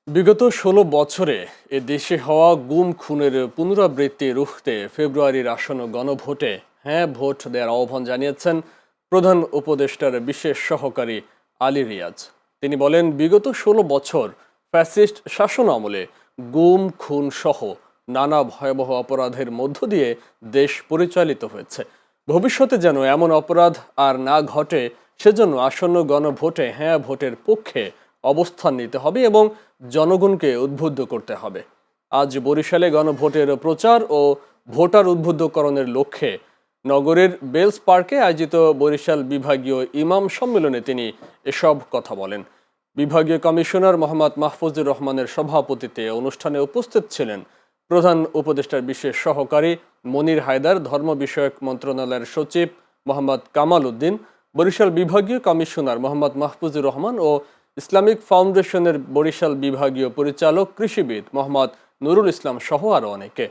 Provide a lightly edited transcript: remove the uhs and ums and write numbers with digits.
বিগত ১৬ বছরে এ দেশে হওয়া গুম খুনের পুনরাবৃত্তি রুখতে ফেব্রুয়ারির আসন্ন গণভোটে হ্যাঁ ভোট দেওয়ার আহ্বান জানিয়েছেন প্রধান উপদেষ্টার বিশেষ সহকারী আলী রিয়াজ। তিনি বলেন, বিগত ১৬ বছর ফ্যাসিস্ট শাসন আমলে গুম খুন সহ নানা ভয়াবহ অপরাধের মধ্য দিয়ে দেশ পরিচালিত হয়েছে। ভবিষ্যতে যেন এমন অপরাধ আর না ঘটে, সেজন্য আসন্ন গণভোটে হ্যাঁ ভোটের পক্ষে অবস্থান নিতে হবে এবং জনগণকে উদ্বুদ্ধ করতে হবে। আজ বরিশালে গণভোটের প্রচার ও ভোটার উদ্বুদ্ধকরণের লক্ষ্যে নগরের বেলস পার্কে আয়োজিত বরিশাল বিভাগীয় ইমাম সম্মেলনে তিনি এসব কথা বলেন। বিভাগীয় কমিশনার মোহাম্মদ মাহফুজুর রহমানের সভাপতিত্বে অনুষ্ঠানে উপস্থিত ছিলেন প্রধান উপদেষ্টার বিশেষ সহকারী মনির হায়দার, ধর্ম বিষয়ক মন্ত্রণালয়ের সচিব মোহাম্মদ কামাল উদ্দিন, বরিশাল বিভাগীয় কমিশনার মোহাম্মদ মাহফুজুর রহমান ও ইসলামিক ফাউন্ডেশনের বরিশাল বিভাগীয় পরিচালক কৃষিবিদ মোহাম্মদ নুরুল ইসলাম সহ আরও অনেকে।